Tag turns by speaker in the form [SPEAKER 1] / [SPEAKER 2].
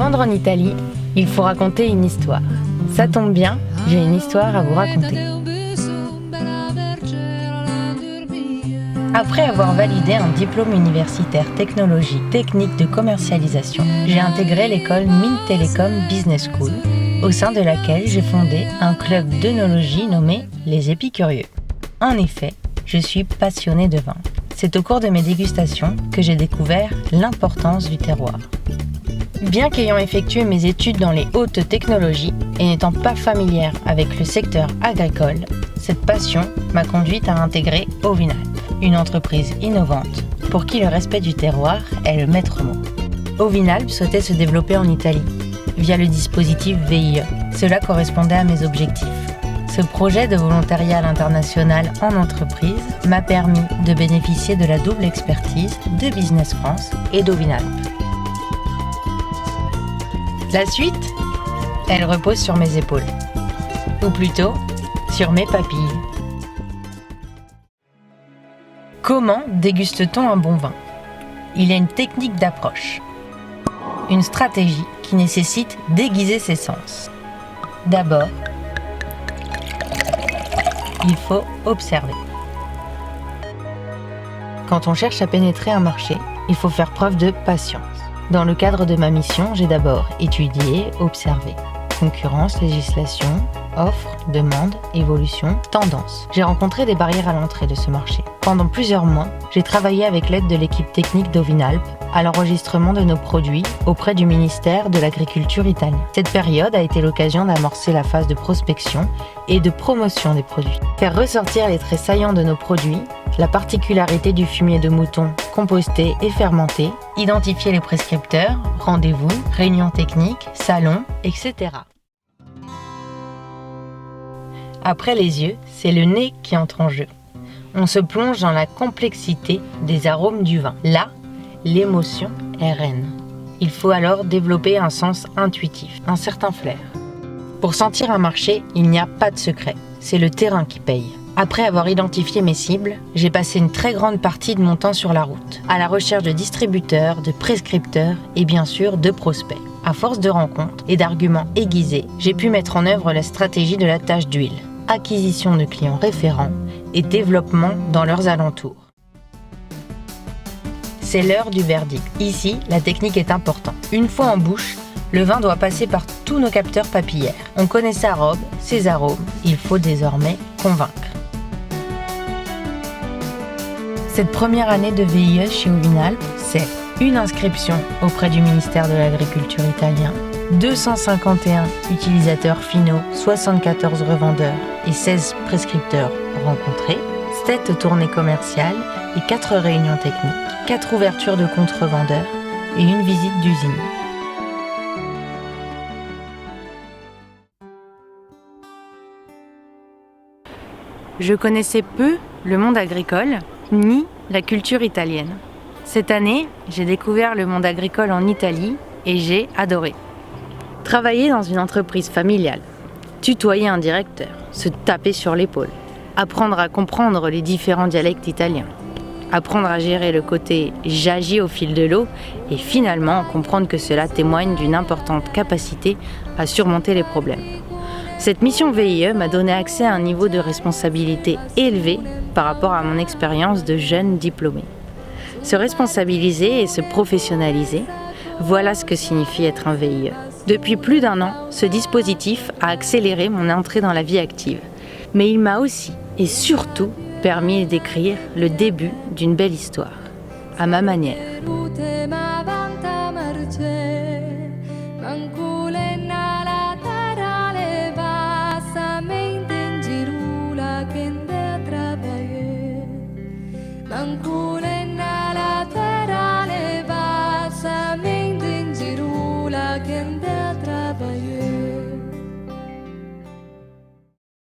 [SPEAKER 1] rendre en Italie, il faut raconter une histoire. Ça tombe bien, j'ai une histoire à vous raconter. Après avoir validé un diplôme universitaire technologie technique de commercialisation, j'ai intégré l'école Mines Telecom Business School, au sein de laquelle j'ai fondé un club d'œnologie nommé les Épicurieux. En effet, je suis passionnée de vin. C'est au cours de mes dégustations que j'ai découvert l'importance du terroir. Bien qu'ayant effectué mes études dans les hautes technologies et n'étant pas familière avec le secteur agricole, cette passion m'a conduite à intégrer Ovinalp, une entreprise innovante pour qui le respect du terroir est le maître mot. Ovinalp souhaitait se développer en Italie via le dispositif VIE. Cela correspondait à mes objectifs. Ce projet de volontariat à l'international en entreprise m'a permis de bénéficier de la double expertise de Business France et d'Ovinalp. La suite, elle repose sur mes épaules, ou plutôt sur mes papilles. Comment déguste-t-on un bon vin ? Il y a une technique d'approche, une stratégie qui nécessite d'aiguiser ses sens. D'abord, il faut observer. Quand on cherche à pénétrer un marché, il faut faire preuve de patience. Dans le cadre de ma mission, j'ai d'abord étudié, observé. Concurrence, législation, offre, demande, évolution, tendance. J'ai rencontré des barrières à l'entrée de ce marché. Pendant plusieurs mois, j'ai travaillé avec l'aide de l'équipe technique d'Ovinalp à l'enregistrement de nos produits auprès du ministère de l'Agriculture italien. Cette période a été l'occasion d'amorcer la phase de prospection et de promotion des produits. Faire ressortir les traits saillants de nos produits, la particularité du fumier de mouton composté et fermenté, identifier les prescripteurs, rendez-vous, réunions techniques, salons, etc. Après les yeux, c'est le nez qui entre en jeu. On se plonge dans la complexité des arômes du vin. Là, l'émotion est reine. Il faut alors développer un sens intuitif, un certain flair. Pour sentir un marché, il n'y a pas de secret. C'est le terrain qui paye. Après avoir identifié mes cibles, j'ai passé une très grande partie de mon temps sur la route, à la recherche de distributeurs, de prescripteurs et bien sûr de prospects. À force de rencontres et d'arguments aiguisés, j'ai pu mettre en œuvre la stratégie de la tache d'huile, acquisition de clients référents et développement dans leurs alentours. C'est l'heure du verdict. Ici, la technique est importante. Une fois en bouche, le vin doit passer par tous nos capteurs papillaires. On connaît sa robe, ses arômes, il faut désormais convaincre. Cette première année de VIE chez Ovinalp, c'est une inscription auprès du ministère de l'Agriculture italien, 251 utilisateurs finaux, 74 revendeurs et 16 prescripteurs rencontrés, 7 tournées commerciales et 4 réunions techniques, 4 ouvertures de comptes revendeurs et une visite d'usine. Je connaissais peu le monde agricole, ni la culture italienne. Cette année, j'ai découvert le monde agricole en Italie et j'ai adoré. Travailler dans une entreprise familiale, tutoyer un directeur, se taper sur l'épaule, apprendre à comprendre les différents dialectes italiens, apprendre à gérer le côté « j'agis au fil de l'eau » et finalement comprendre que cela témoigne d'une importante capacité à surmonter les problèmes. Cette mission VIE m'a donné accès à un niveau de responsabilité élevé par rapport à mon expérience de jeune diplômé. Se responsabiliser et se professionnaliser, voilà ce que signifie être un VIE. Depuis plus d'1 an, ce dispositif a accéléré mon entrée dans la vie active. Mais il m'a aussi et surtout permis d'écrire le début d'une belle histoire, à ma manière.
[SPEAKER 2] Ancora